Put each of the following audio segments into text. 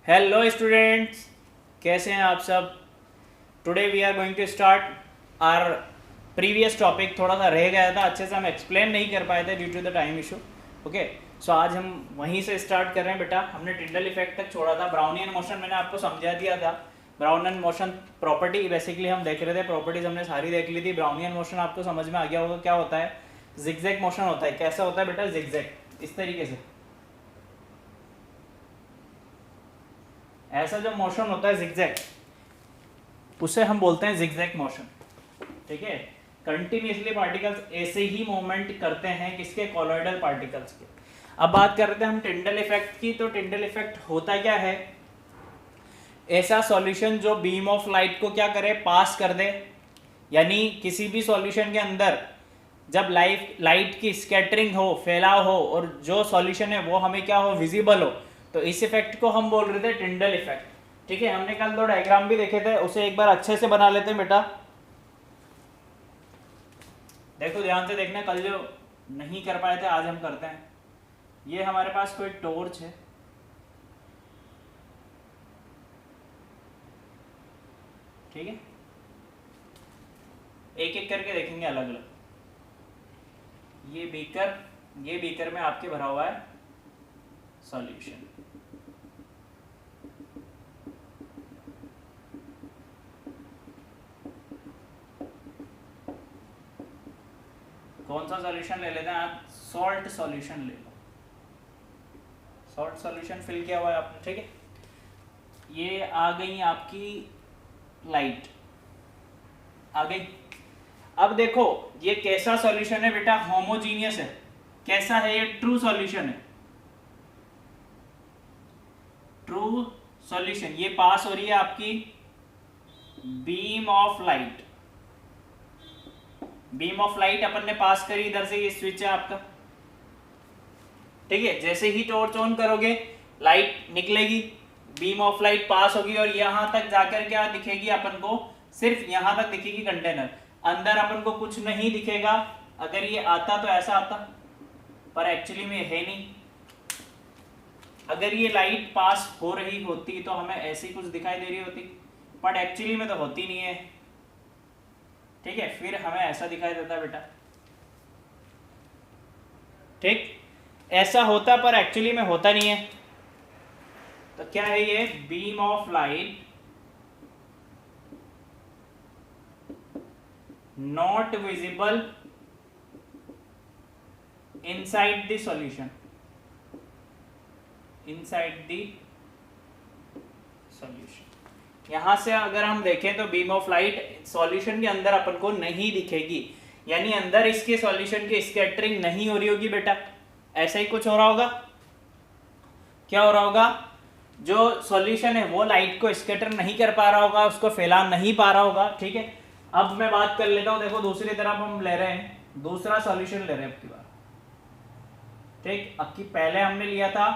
Hello students, कैसे हैं आप सब। Today we are going to start our previous topic. थोड़ा सा रह गया था, अच्छे से हम एक्सप्लेन नहीं कर पाए थे due to the time issue. Okay, so आज हम वहीं से स्टार्ट कर रहे हैं बेटा। हमने टिंडल इफेक्ट तक छोड़ा था। ब्राउनियन मोशन मैंने आपको समझा दिया था। ब्राउनियन मोशन प्रॉपर्टी बेसिकली हम देख रहे थे, प्रॉपर्टीज हमने सारी देख ली थी। ब्राउनियन मोशन आपको समझ में आ गया होगा क्या होता है। जिगजैग मोशन होता है। कैसा होता है बेटा जिगजैग? इस तरीके से ऐसा जो मोशन होता है जिगजैग, उसे हम बोलते हैं जिगजैग मोशन। ठीक है, कंटिन्यूसली पार्टिकल्स ऐसे ही मूवमेंट करते हैं किसके, कॉलॉइडल पार्टिकल्स के। अब बात कर रहे थे हम टिंडल इफेक्ट की। तो टिंडल इफेक्ट होता क्या है? ऐसा सॉल्यूशन जो बीम ऑफ लाइट को क्या करे, पास कर दे। यानी किसी भी सॉल्यूशन के अंदर जब लाइट की स्कैटरिंग हो, फैलाव हो, और जो सॉल्यूशन है वो हमें क्या हो, विजिबल हो, तो इस इफेक्ट को हम बोल रहे थे टिंडल इफेक्ट। ठीक है, हमने कल दो डायग्राम भी देखे थे, उसे एक बार अच्छे से बना लेते हैं बेटा। देखो ध्यान से देखना, कल जो नहीं कर पाए थे आज हम करते हैं। ये हमारे पास कोई टॉर्च है। ठीक है, एक एक करके देखेंगे अलग अलग। ये बीकर में आपके भरा हुआ है सॉल्यूशन। कौन सा सॉल्यूशन ले लेते हैं आप? सॉल्ट सॉल्यूशन ले लो। सॉल्ट सॉल्यूशन फिल किया हुआ है आपने। ठीक है, ये आ गई आपकी लाइट, आ गई। अब देखो ये कैसा सॉल्यूशन है बेटा, होमोजीनियस है। कैसा है ये? ट्रू सॉल्यूशन है। True solution. ये पास हो रही है आपकी beam of light. Beam of light अपन ने पास करी इधर से, ये स्विच है आपका। ठीक है, जैसे ही टॉर्च ऑन करोगे लाइट निकलेगी, बीम ऑफ लाइट पास होगी और यहां तक जाकर क्या दिखेगी अपन को? सिर्फ यहां तक दिखेगी कंटेनर। अंदर अपन को कुछ नहीं दिखेगा। अगर ये आता तो ऐसा आता, पर एक्चुअली में है नहीं। अगर ये लाइट पास हो रही होती तो हमें ऐसी कुछ दिखाई दे रही होती, बट एक्चुअली में तो होती नहीं है। ठीक है, फिर हमें ऐसा दिखाई देता बेटा। ठीक, ऐसा होता पर एक्चुअली में होता नहीं है। तो क्या है ये? Beam of light not visible inside the solution. Inside the solution. यहां से अगर हम देखें तो बीम ऑफ लाइट सॉल्यूशन के अंदर अपन को नहीं दिखेगी। यानी अंदर इसके सॉल्यूशन की स्कैटरिंग नहीं हो रही होगी बेटा। ऐसा ही कुछ हो रहा होगा। क्या हो रहा होगा? जो सॉल्यूशन है वो लाइट को स्कैटर नहीं कर पा रहा होगा, उसको फैला नहीं पा रहा होगा। ठीक है, अब मैं बात कर लेता हूं। देखो दूसरी तरफ हम ले रहे हैं, दूसरा सॉल्यूशन ले रहे हैं अब की बार। ठीक, अब की पहले हमने लिया था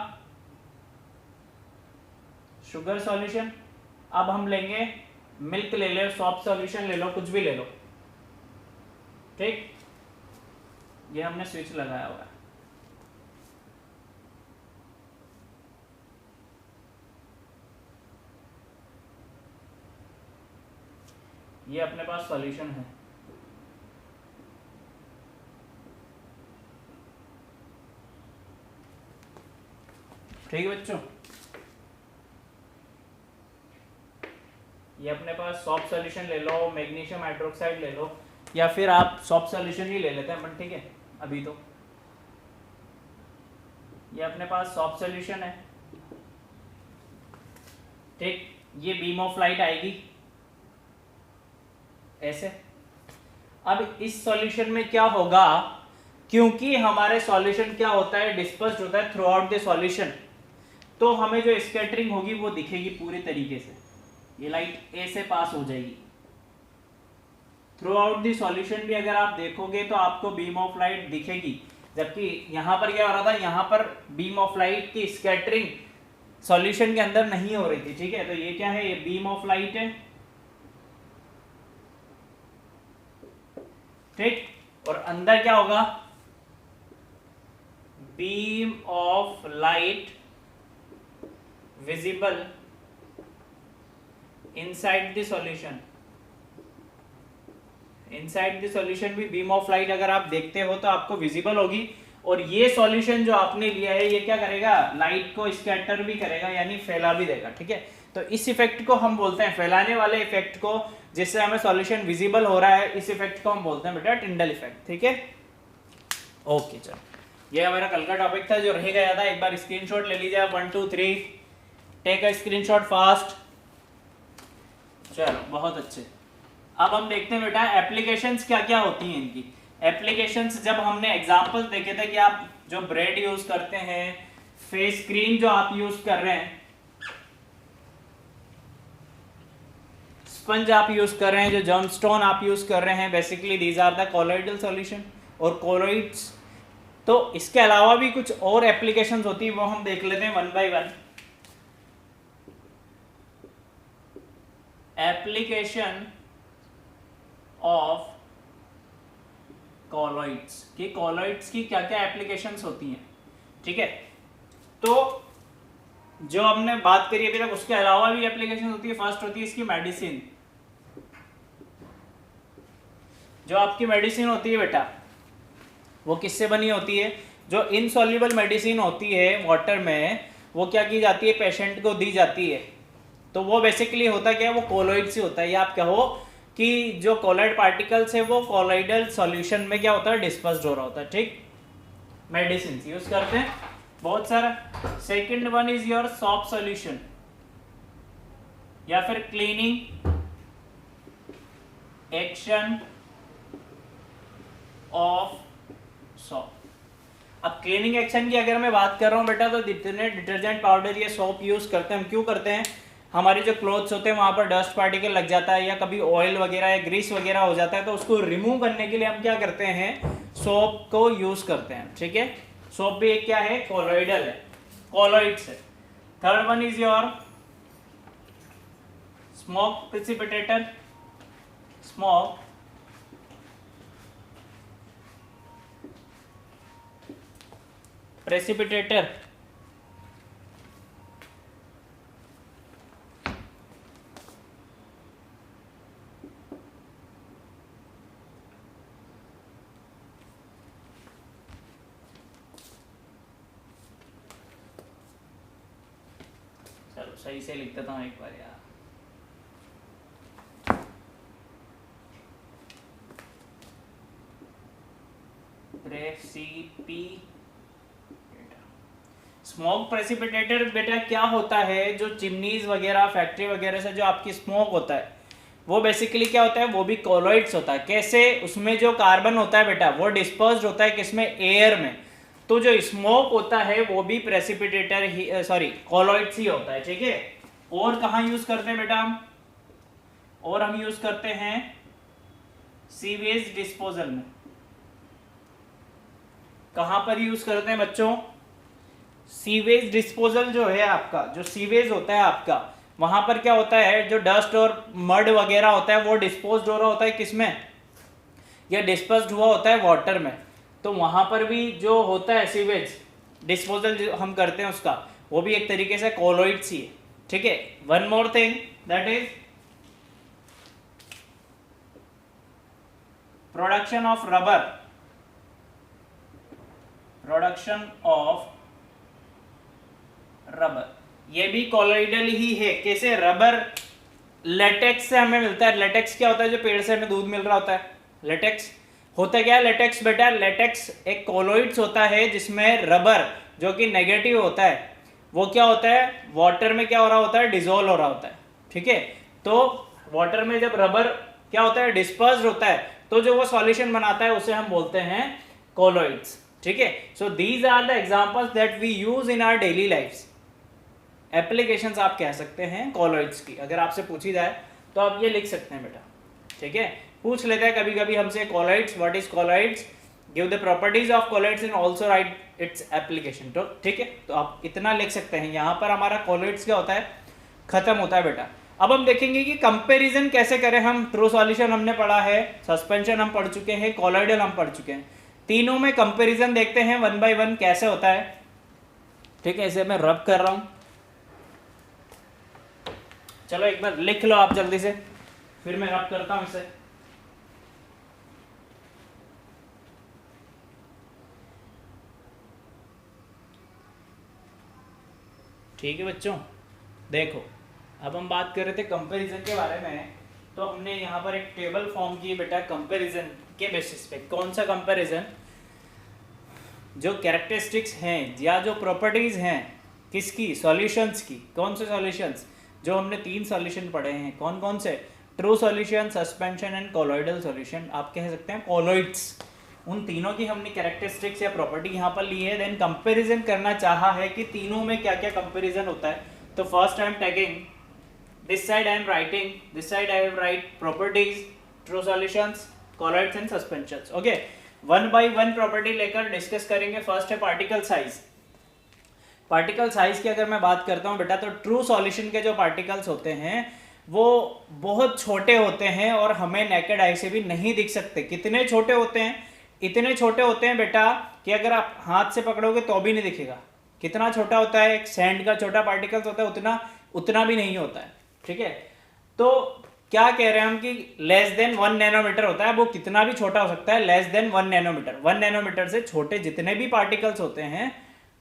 शुगर सॉल्यूशन, अब हम लेंगे मिल्क ले लो, सॉफ्ट सॉल्यूशन ले लो, कुछ भी ले लो। ठीक, ये हमने स्विच लगाया हुआ है। ये अपने पास सॉल्यूशन है। ठीक है बच्चों, ये अपने पास सॉफ्ट सॉल्यूशन ले लो, मैग्नीशियम हाइड्रोक्साइड ले लो, या फिर आप सॉफ्ट सॉल्यूशन ही ले लेते हैं अपन। ठीक है, अभी तो ये अपने पास सॉफ्ट सॉल्यूशन है। ठीक, ये बीम ऑफ लाइट आएगी ऐसे। अब इस सॉल्यूशन में क्या होगा, क्योंकि हमारे सॉल्यूशन क्या होता है, डिस्पर्स्ड होता है थ्रू आउट द सॉल्यूशन, तो हमें जो स्कैटरिंग होगी वो दिखेगी पूरी तरीके से। ये लाइट ए से पास हो जाएगी थ्रू आउट दी सॉल्यूशन। भी अगर आप देखोगे तो आपको बीम ऑफ लाइट दिखेगी, जबकि यहां पर क्या हो रहा था, यहां पर बीम ऑफ लाइट की स्कैटरिंग सॉल्यूशन के अंदर नहीं हो रही थी। ठीक है, तो ये क्या है, ये बीम ऑफ लाइट है। ठीक, और अंदर क्या होगा, beam of light visible inside the solution. Inside the solution भी बीम ऑफ लाइट अगर आप देखते हो तो आपको विजिबल होगी, और ये सॉल्यूशन जो आपने लिया है ये क्या करेगा, लाइट को स्कैटर भी करेगा, यानी फैला भी देगा। ठीक है, तो इस इफेक्ट को हम बोलते हैं, फैलाने वाले इफेक्ट को, जिससे हमें सॉल्यूशन विजिबल हो रहा है, इस इफेक्ट को हम बोलते हैं बेटा टिंडल इफेक्ट। ठीक है, ओके चलो, ये हमारा कल का टॉपिक था जो रह गया था। एक बार स्क्रीनशॉट ले लीजिए आप, 1 2 3, टेक अ स्क्रीनशॉट फास्ट। चलो बहुत अच्छे। अब हम देखते हैं बेटा एप्लीकेशंस क्या क्या होती हैं इनकी। एप्लीकेशंस जब हमने एग्जांपल्स देखे थे कि आप जो ब्रेड यूज करते हैं, फेस क्रीम जो आप यूज कर रहे हैं, स्पंज आप यूज कर रहे हैं, जो जर्मस्टोन आप यूज कर रहे हैं, basically these are the colloidal solution और कोलॉइड्स। तो इसके अलावा भी कुछ और एप्लीकेशंस होती है, वो हम देख लेते हैं one by one. Application of colloids, कि कॉलॉइड्स की क्या क्या एप्लीकेशंस होती हैं। ठीक है, तो जो हमने बात करी अभी तक, उसके अलावा भी एप्लीकेशन होती है। फर्स्ट होती है इसकी मेडिसिन। जो आपकी मेडिसिन होती है बेटा, वो किससे बनी होती है, जो इनसॉल्युबल मेडिसिन होती है वाटर में, वो क्या की जाती है, पेशेंट को दी जाती है। तो वो बेसिकली होता क्या है, वो कोलॉइड से होता है। या आप कहो कि जो कोलॉइड पार्टिकल्स है वो कोलॉइडल सॉल्यूशन में क्या होता है, डिस्पर्स्ड हो रहा होता है। ठीक, मेडिसिन यूज करते हैं बहुत सारा। Second one is your shop solution, या फिर क्लीनिंग एक्शन ऑफ सॉप। अब क्लीनिंग एक्शन की अगर मैं बात कर रहा हूं बेटा, तो जितने डिटर्जेंट पाउडर या सॉप यूज करते हैं, हम क्यों करते हैं, हमारे जो क्लोथ्स होते हैं वहां पर डस्ट पार्टिकल लग जाता है, या कभी ऑयल वगैरह या ग्रीस वगैरह हो जाता है, तो उसको रिमूव करने के लिए हम क्या करते हैं, सोप को यूज करते हैं। ठीक है, सोप भी एक क्या है, कोलॉइडल है, कोलॉइड्स है। Third one is your smoke precipitator. Smoke precipitator, सही से लिख देता हूं एक बार यार। स्मोक प्रेसिपिटेटर बेटा क्या होता है, जो चिमनीज वगैरह फैक्ट्री वगैरह से जो आपकी स्मोक होता है, वो बेसिकली क्या होता है, वो भी कोलॉइड्स होता है। कैसे, उसमें जो कार्बन होता है बेटा, वो डिस्पर्स्ड होता है किसमें, एयर में। तो जो स्मोक होता है वो भी प्रेसिपिटेटर ही, सॉरी कोलॉइड्स ही होता है। ठीक है, और कहाँ यूज करते हैं बेटा हम, और हम यूज करते हैं सीवेज डिस्पोजल में। कहां पर यूज करते हैं बच्चों, सीवेज डिस्पोजल जो है आपका, जो सीवेज होता है आपका, वहां पर क्या होता है, जो डस्ट और मड वगैरह होता है वो डिस्पोज्ड हो रहा होता है किसमें, या डिस्पर्स्ड हुआ होता है वाटर में। तो वहां पर भी जो होता है सीवेज डिस्पोजल जो हम करते हैं उसका, वो भी एक तरीके से कोलॉइड्स ही है। ठीक है, one more thing that is production of rubber. Production of rubber, ये भी कोलॉइडल ही है। कैसे, रबर लेटेक्स से हमें मिलता है। लेटेक्स क्या होता है, जो पेड़ से हमें दूध मिल रहा होता है, लेटेक्स होता क्या है। लेटेक्स बेटा, लेटेक्स एक कोलॉइड्स होता है, जिसमें रबर जो कि नेगेटिव होता है, वो क्या होता है, वाटर में क्या हो रहा होता है, डिसॉल्व हो रहा होता है। ठीक है, तो वाटर में जब रबर क्या होता है, डिस्पर्स्ड होता है, तो जो वो सॉल्यूशन बनाता है उसे हम बोलते हैं कोलॉइड्स। ठीक है, so these are the examples that we use in our daily lifes. Applications आप कह सकते हैं कॉलॉइड्स की, अगर आपसे पूछी जाए तो आप ये लिख सकते हैं बेटा। ठीक है, पूछ लेते हैं कभी कभी हमसे colloids, what is colloids, give the properties of colloids and also right its application. तो ठीक है, तो आप इतना लिख सकते हैं। यहाँ पर हमारा कॉलॉइड्स क्या होता है, खत्म होता है बेटा। अब हम देखेंगे कि कंपैरिजन कैसे करें हम। ट्रू सॉल्यूशन हमने पढ़ा है, सस्पेंशन हम पढ़ चुके हैं, कॉलॉइडल हम पढ़ चुके हैं। तीनों में कंपैरिजन देखते हैं वन बाय वन कैसे होता है। ठीक है, इसे मैं रब कर रहा हूं। चलो एक बार लिख लो आप जल्दी से, फिर मैं रब करता हूं इसे। ठीक है बच्चों, देखो अब हम बात कर रहे थे कंपैरिजन के बारे में, तो हमने यहाँ पर एक टेबल फॉर्म की बेटा कंपैरिजन के बेसिस पे। कौन सा कंपैरिजन? जो कैरेक्टरिस्टिक्स हैं या जो प्रॉपर्टीज हैं किसकी? सॉल्यूशंस की। कौन से सॉल्यूशंस? जो हमने 3 सॉल्यूशन पढ़े हैं, कौन कौन से? True solution, suspension and colloidal solution. आप कह सकते हैं कोलॉइड्स। उन तीनों की हमने कैरेक्टरिस्टिक्स या प्रॉपर्टी यहाँ पर ली है। देन कंपैरिजन करना चाहा है कि तीनों में क्या क्या कंपैरिजन होता है। तो first I am taking this side, I am writing this side, I will write properties, true solutions, colloids and suspensions. Okay, one by one property लेकर डिस्कस करेंगे। फर्स्ट है पार्टिकल साइज। पार्टिकल साइज की अगर मैं बात करता हूँ बेटा, तो ट्रू सॉल्यूशन के जो पार्टिकल्स होते हैं वो बहुत छोटे होते हैं और हमें नेकेड आई से भी नहीं दिख सकते। कितने छोटे होते हैं? इतने छोटे होते हैं बेटा कि अगर आप हाथ से पकड़ोगे तो भी नहीं दिखेगा। कितना छोटा होता है? एक सैंड का छोटा पार्टिकल्स होता है, उतना भी नहीं होता है। ठीक है, तो क्या कह रहे हैं हम कि लेस देन 1 नैनोमीटर होता है। वो कितना भी छोटा हो सकता है, लेस देन 1 नैनोमीटर। 1 नैनोमीटर से छोटे जितने भी पार्टिकल्स होते हैं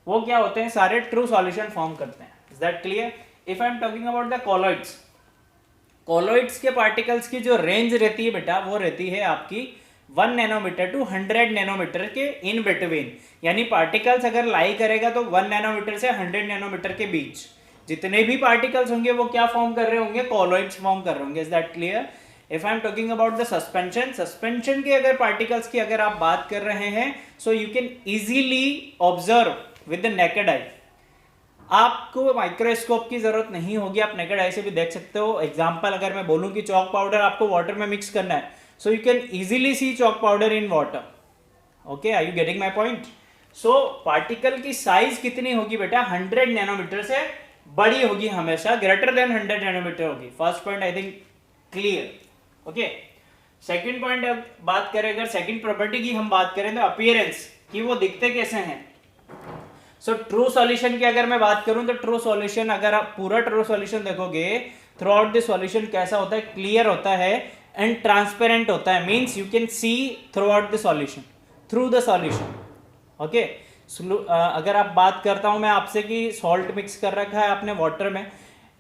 वो क्या होते हैं? सारे ट्रू सॉल्यूशन फॉर्म करते हैं। Is that clear? If I am talking about the colloids, colloids के पार्टिकल्स की जो रेंज रहती है बेटा, वो रहती है आपकी 1 नैनोमीटर टू 100 नैनोमीटर के इन बिटवीन। यानी पार्टिकल्स अगर लाई करेगा तो 1 नैनोमीटर से 100 नैनोमीटर के बीच जितने भी पार्टिकल्स होंगे वो क्या फॉर्म कर रहे होंगे? कॉलॉइड्स फॉर्म कर रहे होंगे। Is that clear? If I am talking about the suspension, suspension के अगर पार्टिकल्स की अगर आप बात कर रहे हैं, so you can easily observe with the naked eye. आपको माइक्रोस्कोप की जरूरत नहीं होगी, आप नेकेड आई से भी देख सकते हो। एग्जांपल अगर मैं बोलूं कि चॉक पाउडर आपको वाटर में मिक्स करना है, so you can easily see chalk powder in water. Okay, are you getting my point? So particle की साइज कितनी होगी बेटा? 100 नैनोमीटर से बड़ी होगी, हमेशा ग्रेटर देन 100 नैनोमीटर होगी। First point I think clear. Okay, second point अब बात करें, अगर सेकंड प्रॉपर्टी की हम बात करें तो अपीयरेंस कि वो दिखते कैसे हैं। सो ट्रू सॉल्यूशन की अगर मैं बात करूं तो ट्रू सॉल्यूशन, अगर आप पूरा ट्रू सॉल्यूशन देखोगे, थ्रू आउट द सॉल्यूशन कैसा होता है? क्लियर होता है एंड ट्रांसपेरेंट होता है। Means you can see through out the solution, through the solution. Okay, अगर आप बात करता हूं मैं आपसे कि सॉल्ट मिक्स कर रखा है आपने वाटर में,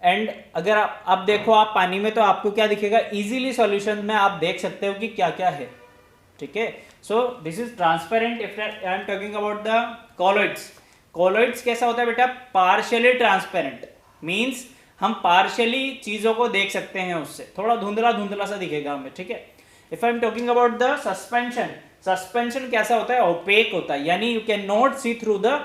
एंड अगर आप देखो आप पानी में, तो आपको क्या दिखेगा? इजीली सॉल्यूशन में आप देख सकते हो कि क्या क्या है। ठीक है, so this is transparent. If I am talking about the colloids, colloids कैसा होता है बेटा? Partially transparent. मींस हम पार्शियली चीजों को देख सकते हैं, उससे थोड़ा धुंधला धुंधला सा दिखेगा हमें। ठीक है, if I am talking about the suspension, suspension कैसा होता है? ओपेक होता है, यानी you can not see through the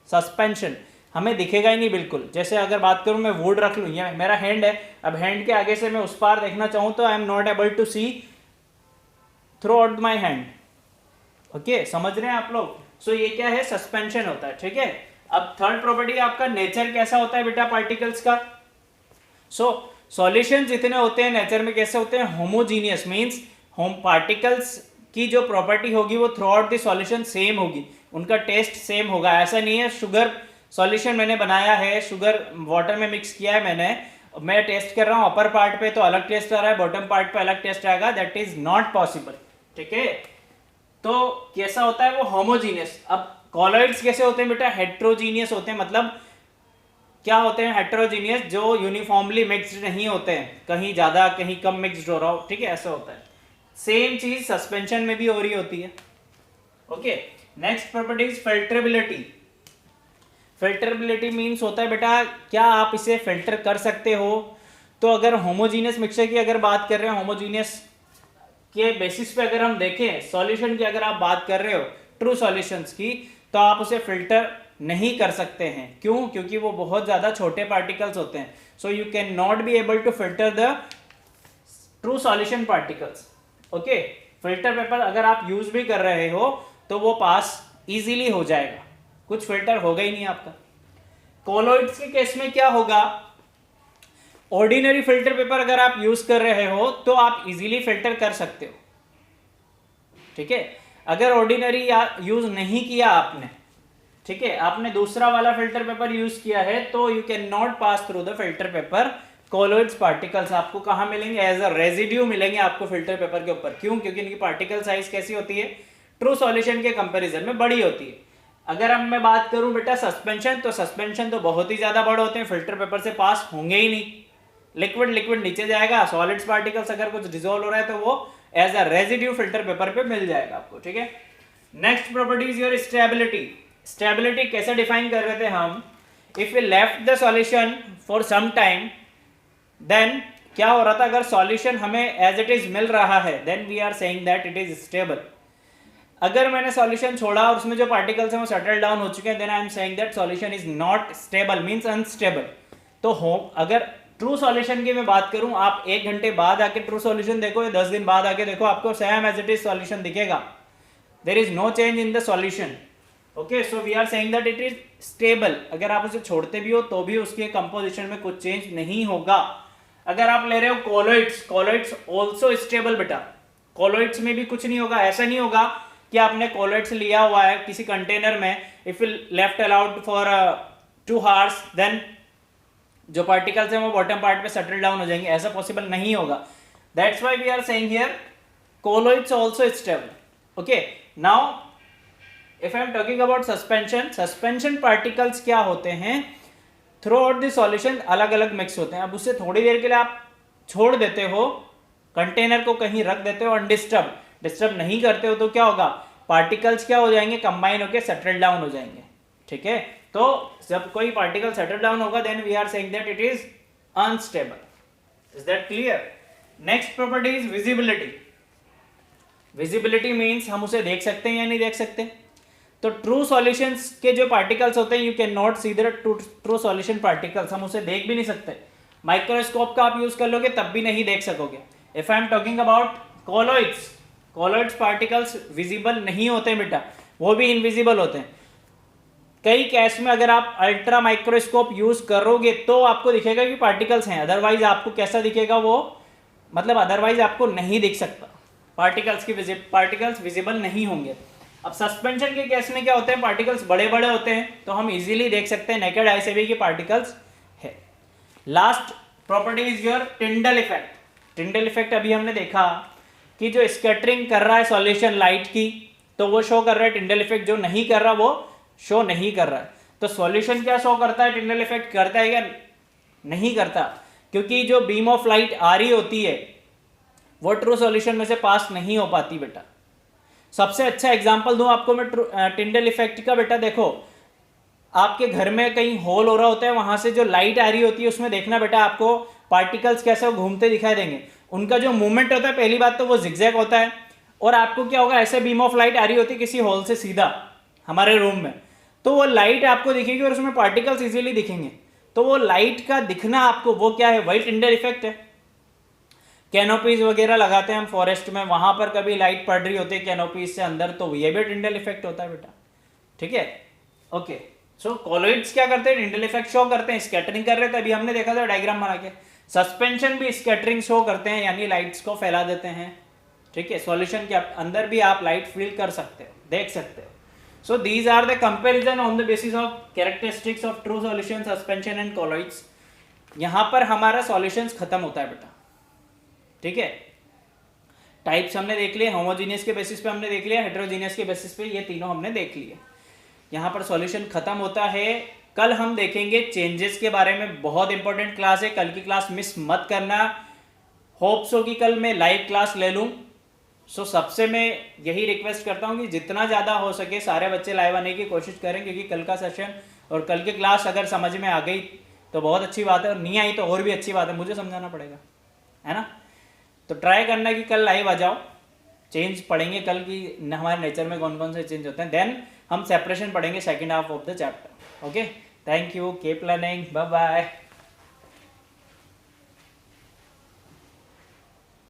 suspension, हमें दिखेगा ही नहीं बिल्कुल। जैसे अगर बात करूं मैं वुड रख लूं, ये मेरा हैंड है, अब हैंड के आगे से मैं उस पार देखना चाहूं तो I am not able to see through out my hand. Okay, समझ रहे हैं आप लोग? सो ये क्या है? सस्पेंशन होता है। ठीक है, अब थर्ड प्रॉपर्टी आपका नेचर कैसा होता है बेटा पार्टिकल्स का? सो सॉल्यूशन जितने होते हैं नेचर में कैसे होते हैं? होमोजीनियस। मींस होम पार्टिकल्स की जो प्रॉपर्टी होगी वो through out the solution same होगी, उनका टेस्ट सेम होगा। ऐसा नहीं है शुगर सॉल्यूशन मैंने बनाया है, शुगर वाटर में मिक्स किया है मैंने, मैं टेस्ट कर रहा हूँ अपर पार्ट पे तो अलग टेस्ट आ रहा है, बॉटम पार्ट पे अलग टेस्ट आएगा। That is not possible. ठीक है, तो कैसा होता है वो? होमोजीनियस। अब कॉलॉइड्स कैसे होते हैं बेटा? हेट्रोजीनियस होते हैं। मतलब क्या होते हैं हेट्रोजीनियस? जो यूनिफॉर्मली मिक्स्ड नहीं होते हैं, कहीं ज्यादा कहीं कम मिक्स्ड हो रहा हो। ठीक है, ऐसा होता है। सेम चीज सस्पेंशन में भी हो रही होती है। Okay, next property is filterability. Filterability means होता है बेटा क्या आप इसे फिल्टर कर सकते हो? तो अगर होमोजीनियस मिक्सचर की अगर बात कर रहे हैं, होमोजीनियस के बेसिस पे अगर हम देखें सॉल्यूशन की अगर आप बात कर रहे हो ट्रू सॉल्यूशंस की, तो आप उसे फिल्टर नहीं कर सकते हैं। क्यों? क्योंकि वो बहुत ज्यादा छोटे पार्टिकल्स होते हैं। So you can not be able to filter the true solution particles. Okay, filter paper अगर आप यूज भी कर रहे हो तो वो पास इजीली हो जाएगा, कुछ फिल्टर होगा ही नहीं आपका। कोलॉइड्स के केस में क्या होगा? ऑर्डिनरी फिल्टर पेपर अगर आप यूज कर रहे हो तो आप इजीली फिल्टर कर सकते हो। ठीक है, अगर ऑर्डिनरी यूज नहीं किया आपने, ठीक है, आपने दूसरा वाला फिल्टर पेपर यूज किया है, तो you can not pass through the filter paper colloids particles आपको कहाँ मिलेंगे? एज अ रेजिड्यू मिलेंगे आपको फिल्टर पेपर के ऊपर। क्यों? क्योंकि इनकी पार्टिकल साइज कैसी होती है? ट्रू सॉल्यूशन के कंपैरिजन में बड़ी होती है। अगर अब मैं बात करूं बेटा सस्पेंशन, तो सस्पेंशन तो बहुत ही ज्यादा बड़े होते हैं, फिल्टर पेपर से पास होंगे ही नहीं। लिक्विड नीचे जाएगा, सॉलिड्स पार्टिकल्स अगर कुछ डिसॉल्व हो रहा है तो वो as a residue filter paper पे मिल जाएगा आपको, ठीक है। Next property is your stability. Stability कैसे डिफाइन कर रहे थे हम? If we left the solution for some time, then क्या हो रहा था? अगर सॉल्यूशन हमें एज इट इज मिल रहा है, then we are saying that it is stable. अगर मैंने सॉल्यूशन छोड़ा और उसमें जो पार्टिकल्स हैं वो सेटल डाउन हो चुके हैं, then I am saying that solution is not stable, means unstable. तो अगर ट्रू सॉल्यूशन की मैं बात करूं, आप 1 घंटे बाद आके ट्रू सॉल्यूशन देखो या 10 दिन बाद आके देखो, आपको same as it is solution दिखेगा। There is no change in the solution. Okay, so we are saying that it is stable. अगर आप उसे छोड़ते भी हो तो भी उसके कंपोजिशन में कुछ चेंज नहीं होगा। अगर आप ले रहे हो कोलॉइड्स, कोलॉइड्स ऑल्सो स्टेबल बेटा। कोलॉइड्स में भी कुछ नहीं होगा। ऐसा नहीं होगा कि आपने कोलॉइड्स लिया हुआ है किसी कंटेनर में, if you left allowed for 2 hours, देन जो पार्टिकल्स हैं वो बॉटम पार्ट पे सेटल डाउन हो जाएंगे। ऐसा पॉसिबल नहीं होगा। That's why we are saying here colloids also stable. Okay, now if I am talking about suspension, suspension particles क्या होते हैं? थ्रू आउट द सॉल्यूशन अलग अलग मिक्स होते हैं। अब उससे थोड़ी देर के लिए आप छोड़ देते हो, कंटेनर को कहीं रख देते हो डिस्टर्ब नहीं करते हो, तो क्या होगा? पार्टिकल्स क्या हो जाएंगे? कंबाइन होकर सेटल डाउन हो जाएंगे, ठीक है। तो जब कोई पार्टिकल सेटल डाउन होगा, then we are saying that it is unstable. Is that clear? Next property is visibility. Visibility means हम उसे देख सकते हैं या नहीं देख सकते। तो ट्रू सॉल्यूशंस के जो पार्टिकल्स होते हैं, you can not see the true solution particles, हम उसे देख भी नहीं सकते। माइक्रोस्कोप का आप यूज कर लोगे तब भी नहीं देख सकोगे। If I am talking about colloids, colloids particles visible नहीं होते बेटा, वो भी इनविजिबल होते हैं। कई केस में अगर आप अल्ट्रा माइक्रोस्कोप यूज करोगे तो आपको दिखेगा कि पार्टिकल्स हैं, अदरवाइज आपको कैसा दिखेगा वो, मतलब अदरवाइज आपको नहीं दिख सकता। पार्टिकल्स विजिबल नहीं होंगे। अब सस्पेंशन के केस में क्या होते हैं? पार्टिकल्स बड़े बड़े होते हैं, तो हम इजीली देख सकते हैं नेकेड आई से भी कि पार्टिकल्स है। Last property is your Tyndall effect. Tyndall effect अभी हमने देखा कि जो स्कैटरिंग कर रहा है सॉल्यूशन लाइट की, तो वो शो कर रहा है टिंडल इफेक्ट, जो नहीं कर रहा वो शो नहीं कर रहा है। तो सॉल्यूशन क्या शो करता है? टिंडल इफेक्ट करता है या नहीं करता? क्योंकि जो बीम ऑफ लाइट आ रही होती है वो ट्रू सॉल्यूशन में से पास नहीं हो पाती बेटा। सबसे अच्छा एग्जांपल दूं आपको मैं टिंडल इफेक्ट का बेटा। देखो, आपके घर में कहीं होल हो रहा होता है, वहां से जो लाइट आ रही होती है उसमें देखना बेटा, आपको पार्टिकल्स कैसे घूमते दिखाई देंगे। उनका जो मूवमेंट होता है, पहली बात तो वो जिगजैग होता है, और आपको क्या होगा, ऐसे बीम ऑफ लाइट आ रही होती है किसी होल से सीधा हमारे रूम में, तो वो लाइट आपको दिखेगी और उसमें पार्टिकल्स इजीली दिखेंगे। तो वो लाइट का दिखना आपको, वो क्या है? वही टिंडल इफेक्ट है। कैनोपीज वगैरह लगाते हैं हम फॉरेस्ट में, वहां पर कभी लाइट पड़ रही होती है कैनोपीज से अंदर, तो ये भी टिंडल इफेक्ट होता है बेटा, ठीक है। ओके, सो कॉलॉइड्स क्या करते हैं? टिंडल इफेक्ट शो करते हैं, स्कैटरिंग कर रहे थे, अभी हमने देखा था डायग्राम बना के। सस्पेंशन भी स्कैटरिंग शो करते हैं, यानी लाइट्स को फैला देते हैं, ठीक है। सॉल्यूशन के अंदर भी आप लाइट फील कर सकते हो, देख सकते हो। So these are the comparison on the basis of characteristics of true solution, suspension and colloids. यहां पर हमारा सॉल्यूशंस खत्म होता है बेटा, ठीक है। टाइप्स हमने देख लिए, होमोजीनियस के बेसिस पे हमने देख लिया, हेटेरोजीनियस के बेसिस पे, ये तीनों हमने देख लिए। यहाँ पर सॉल्यूशन खत्म होता है। कल हम देखेंगे चेंजेस के बारे में, बहुत इंपॉर्टेंट क्लास है, कल की क्लास मिस मत करना। होप सो कि कल मैं लाइव क्लास ले लूँ। सो सबसे मैं यही रिक्वेस्ट करता हूँ कि जितना ज़्यादा हो सके सारे बच्चे लाइव आने की कोशिश करें, क्योंकि कल का सेशन और कल की क्लास अगर समझ में आ गई तो बहुत अच्छी बात है, और नहीं आई तो और भी अच्छी बात है, मुझे समझाना पड़ेगा, है ना। तो ट्राई करना कि कल लाइव आ जाओ, चेंज पढ़ेंगे कल की हमारे नेचर में कौन कौन से चेंज होते हैं, देन हम सेपरेशन पढ़ेंगे second half of the chapter. Okay, thank you, keep learning, bye bye.